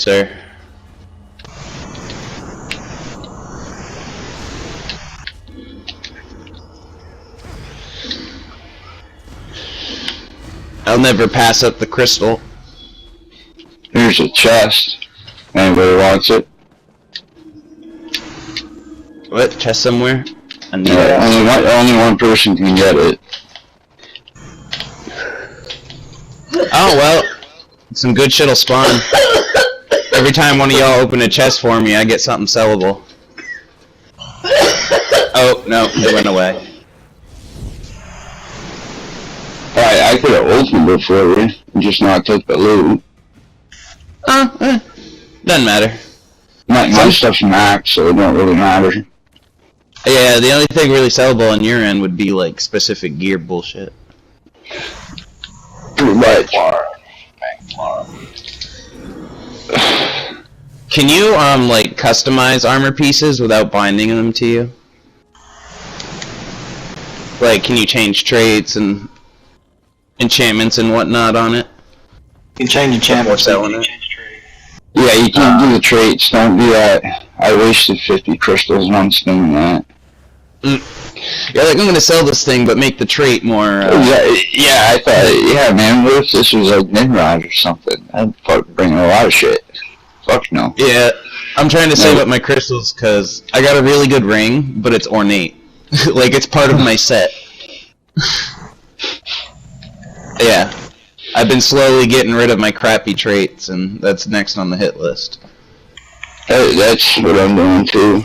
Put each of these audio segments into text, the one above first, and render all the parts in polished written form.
Sir. I'll never pass up the crystal. Here's a chest. Anybody wants it? What? Chest somewhere? I need Only one person can get it. Oh, well. Some good shit'll spawn. Every time one of y'all open a chest for me, I get something sellable. Oh, no, it went away. I could have opened it for you, just not took the loot. Doesn't matter. My stuff's maxed, so it don't really matter. Yeah, the only thing really sellable on your end would be, like, specific gear bullshit. Pretty much. Can you, like, customize armor pieces without binding them to you? Like, can you change traits and enchantments and whatnot on it? You can change enchantments. Selling it. Yeah, you can't do the traits, don't do that. I wasted 50 crystals once doing that. You're like, I'm gonna sell this thing, but make the trait more, Yeah, I thought, yeah, man, what if this was like Nimrod or something? That'd fucking bring a lot of shit. Fuck no. Yeah, I'm trying to save up my crystals, because I got a really good ring, but it's ornate. Like, it's part of my set. Yeah. I've been slowly getting rid of my crappy traits, and that's next on the hit list. That's what I'm doing too.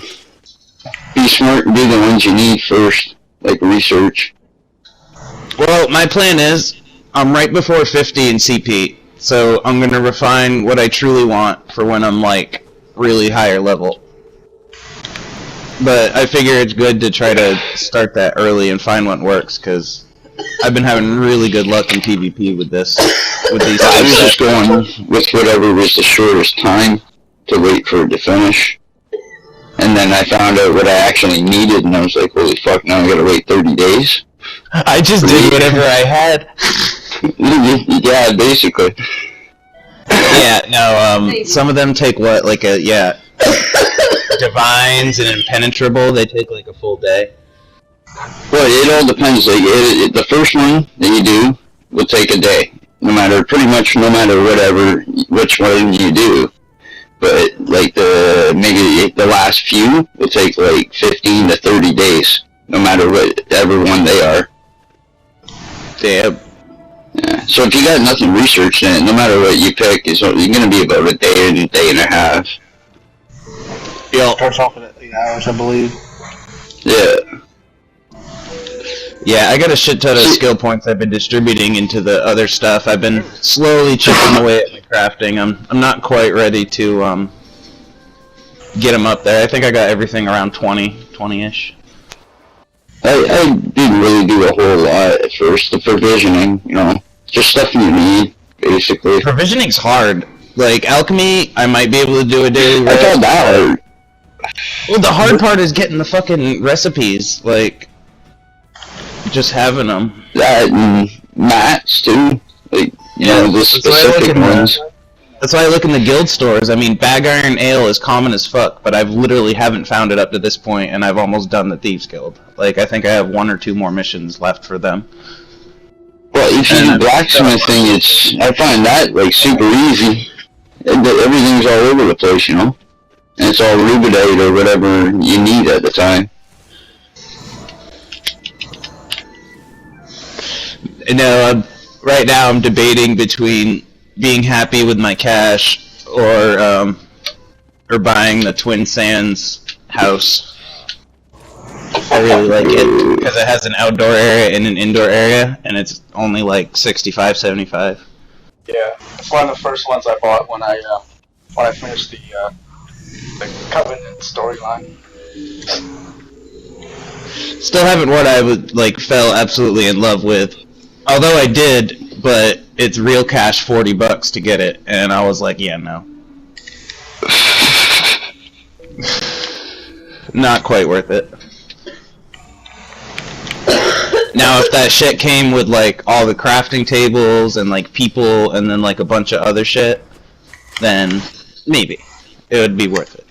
Be smart and do the ones you need first, like research. Well, my plan is, I'm right before 50 in CP, so I'm gonna refine what I truly want for when I'm, like, really higher level. But I figure it's good to try to start that early and find what works, because I've been having really good luck in PvP with this. With these. I was just going with whatever was the shortest time to wait for it to finish. And then I found out what I actually needed, and I was like, holy fuck, now I gotta wait 30 days? I just did whatever I had. Yeah, basically. Yeah, no, some of them take what, like a, yeah, Divines and Impenetrable, they take like a full day. Well, it all depends. Like, the first one that you do will take a day, no matter whatever, which one you do. But like maybe the last few will take like 15 to 30 days, no matter whatever one they are. Damn. Yeah. So if you got nothing researched in it, no matter what you pick, you're gonna be about a day and a half. Yeah. Starts off at 8 hours, I believe. Yeah. Yeah, I got a shit ton of skill points I've been distributing into the other stuff. I've been slowly chipping away at my crafting. I'm not quite ready to get them up there. I think I got everything around 20-ish. I didn't really do a whole lot at first. The provisioning, just stuff you need, basically. Provisioning's hard. Like, alchemy, I might be able to do a daily. I thought that hard. Well, the hard part is getting the fucking recipes, like, just having them. That and mats, too. Like, the specific ones. That's why I look in the guild stores. I mean, Bag Iron Ale is common as fuck, but I've literally haven't found it up to this point, and I've almost done the Thieves Guild. Like, I think I have 1 or 2 more missions left for them. Well, if you do blacksmithing, I find that, like, super easy. Everything's all over the place, And it's all rubidite or whatever you need at the time. Right now I'm debating between being happy with my cash or buying the Twin Sands house. I really like it because it has an outdoor area and an indoor area, and it's only like $65-$75. Yeah, it's one of the first ones I bought when I finished the Covenant storyline. Still haven't what I fell absolutely in love with. Although I did, but it's real cash $40 to get it, and I was like, yeah, no. Not quite worth it. Now, if that shit came with, like, all the crafting tables and, like, people and then, like, a bunch of other shit, then maybe. It would be worth it.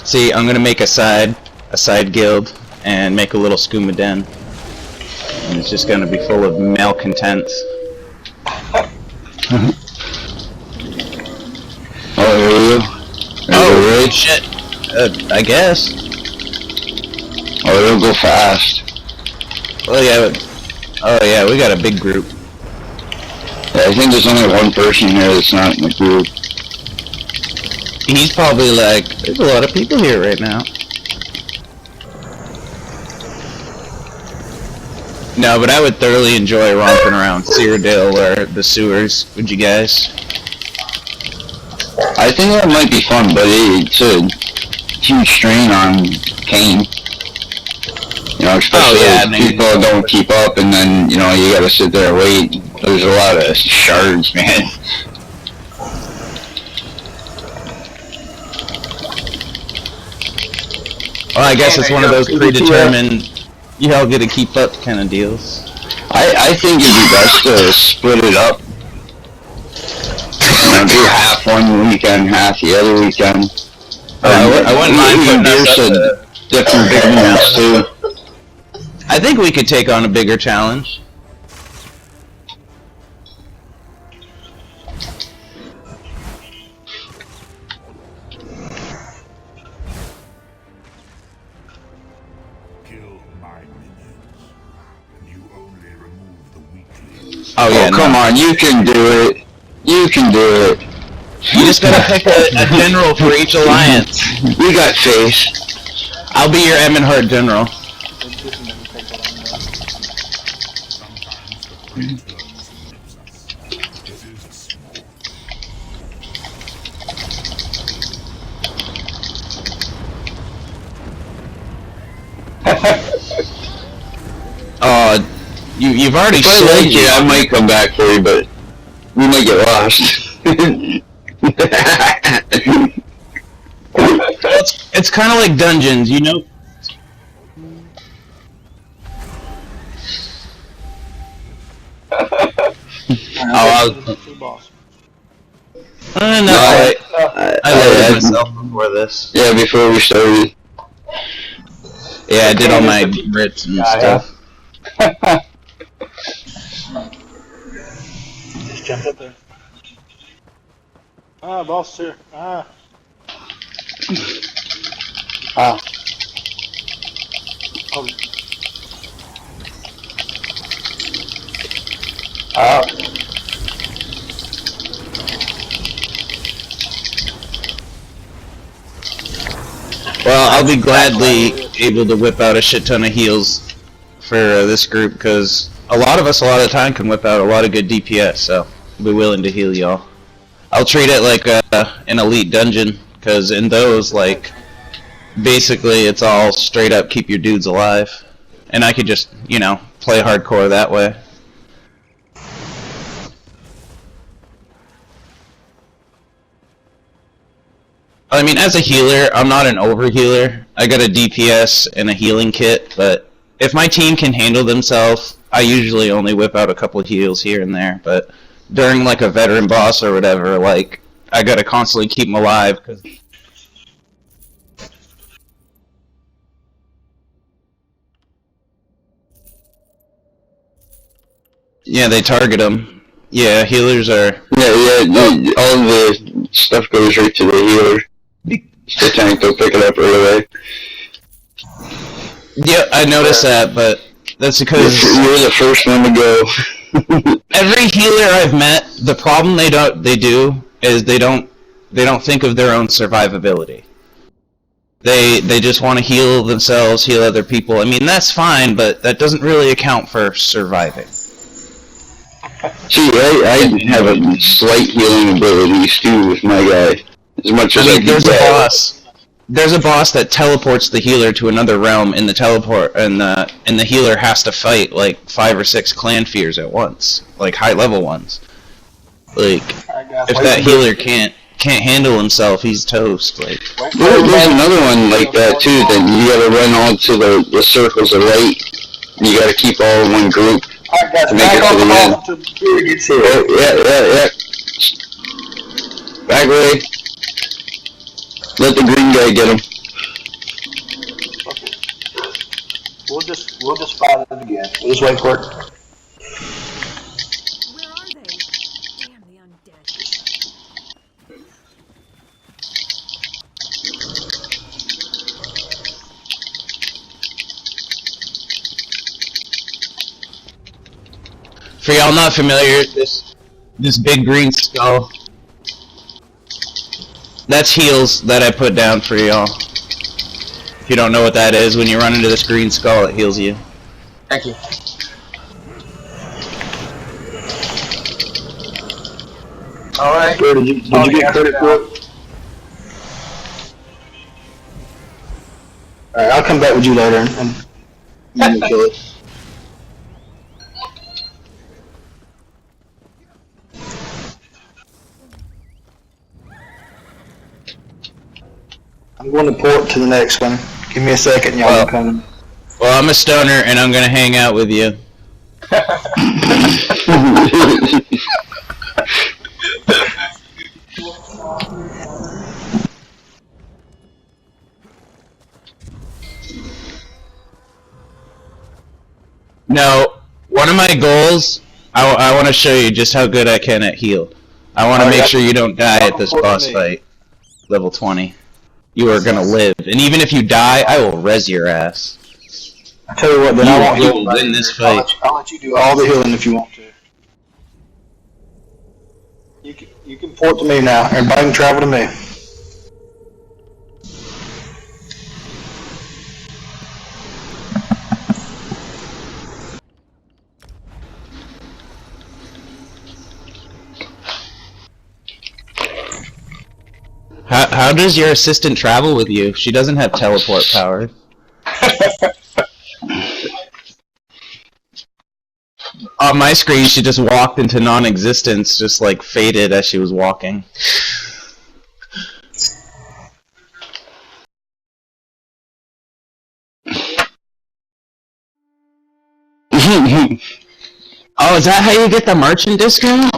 See, I'm gonna make a side guild and make a little skooma den. And it's just gonna be full of malcontents. Oh, there you go. Oh, shit. I guess. Oh, it'll go fast. Oh yeah, we got a big group. Yeah, I think there's only one person here that's not in the group. He's probably like, there's a lot of people here right now. No, but I would thoroughly enjoy romping around Cyrodiil or the sewers. Would you guys? I think that might be fun, but it's a huge strain on Kane. You know, especially if people don't keep up, and then, you know, you gotta sit there and wait. There's a lot of shards, man. Well, I guess it's one of those predetermined, you all get to keep up kind of deals. I think it'd be best to split it up. You know, do half one weekend, half the other weekend. I wouldn't mind putting us up different big ones too. I think we could take on a bigger challenge. Oh yeah, come on, you can do it. You can do it. You just gotta pick a general for each alliance. We got faith. I'll be your Emmenhart general. You've already if I like you, I might come back for you, but we might get lost. It's kind of like dungeons, you know? I loaded myself before this. Yeah, before we started. Yeah, I did all my Brits and stuff. Just jump up there. Ah, boss here. Ah. Ah. Oh. Ah. Well, I'll be gladly able to whip out a shit ton of heals for this group, because a lot of us a lot of the time can whip out a lot of good DPS, so I'll be willing to heal y'all. I'll treat it like an elite dungeon, because in those, like, basically it's all straight up keep your dudes alive. And I could just, you know, play hardcore that way. I mean, as a healer, I'm not an over-healer. I got a DPS and a healing kit, but if my team can handle themselves, I usually only whip out a couple of heals here and there, but during, like, a veteran boss or whatever, like, I gotta constantly keep them alive, cause yeah, they target them. Yeah, healers are... Yeah, all the stuff goes right to the healer. The tank will pick it up right away. Yeah, I noticed that, but that's because... You're the first one to go. Every healer I've met, the problem they do is they don't think of their own survivability. They just want to heal themselves, heal other people. I mean, that's fine, but that doesn't really account for surviving. See, I have a slight healing abilities too with my guy. As much as I mean, there's a boss that teleports the healer to another realm in the teleport, and the healer has to fight like 5 or 6 clan fears at once, like high level ones. Like, if that healer can't can't handle himself. He's toast. Like There's another one like that too. That you gotta run all to the circles of light. You gotta keep all in one group Alright, guys, to make it back to off the the end. ball until Fury gets here. Oh, yeah. Back away. Let the green guy get him. We'll just fight it again. We'll just wait for it. Where are they? Damn the undead. for y'all not familiar, this big green skull. That's heals that I put down for y'all. If you don't know what that is, when you run into this green skull, it heals you. Thank you. Alright. Did you get credit for it? Alright, I'll come back with you later and you kill it. I'm going to port to the next one. Give me a second, y'all. I'm coming. Well, I'm a stoner, and I'm gonna hang out with you. No, one of my goals, I want to show you just how good I can at heal. I want to make sure you don't die at this boss fight. Level 20. You are gonna live, and even if you die, I will res your ass. I tell you what, then I won't You heal. will win this fight. I'll let you do all the healing if you want to. You can port to me now. Everybody can travel to me. How does your assistant travel with you? She doesn't have teleport power. On my screen, she just walked into non-existence, just like faded as she was walking. Oh, is that how you get the merchant discount?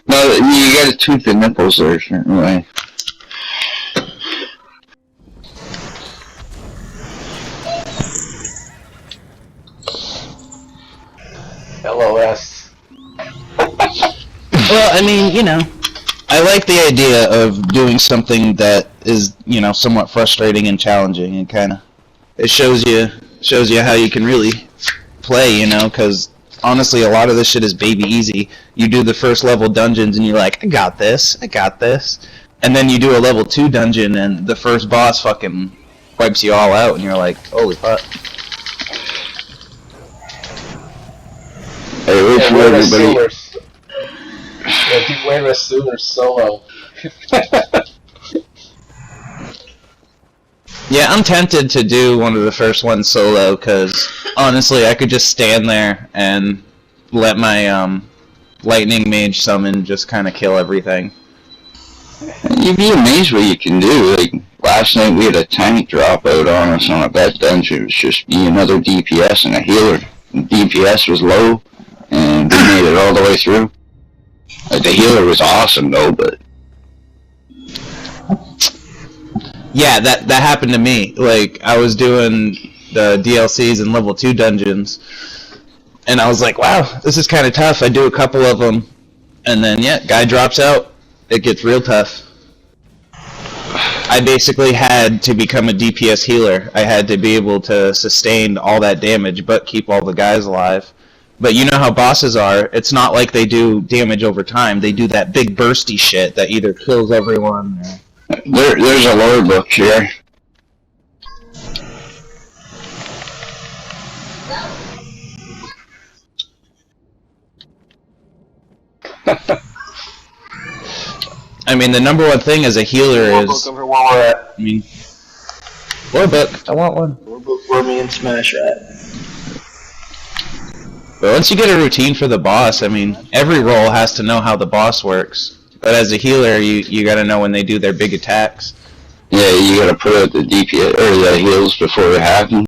No, you gotta tweak the nipples there a certain way. LOS. Well, I mean, you know, I like the idea of doing something that is, you know, somewhat frustrating and challenging, and kind of it shows you how you can really play, you know, because honestly, a lot of this shit is baby easy. You do the first level dungeons, and you're like, I got this, and then you do a level 2 dungeon, and the first boss fucking wipes you all out, and you're like, holy fuck. Hey, wait for everybody. Beware a sewer solo. Yeah, I'm tempted to do one of the first ones solo, because honestly, I could just stand there and let my lightning mage summon just kind of kill everything. You'd be amazed what you can do. Like, last night we had a tank drop out on us on a bad dungeon. It was just me, another DPS, and a healer. And DPS was low, and we made it all the way through. Like, the healer was awesome, though, but... Yeah, that happened to me. Like, I was doing the DLCs and level 2 dungeons, and I was like, wow, this is kind of tough. I do a couple of them, and then, yeah, guy drops out. It gets real tough. I basically had to become a DPS healer. I had to be able to sustain all that damage, but keep all the guys alive. But you know how bosses are. It's not like they do damage over time. They do that big bursty shit that either kills everyone or... There's a lore book here. I mean, the number one thing as a healer is... Over where we're at. I mean... Lore book. I want one. We're where me and Smash are at. But once you get a routine for the boss, I mean, every role has to know how the boss works. But as a healer, you gotta know when they do their big attacks. Yeah, you gotta put out the DPS or the heals before it happens.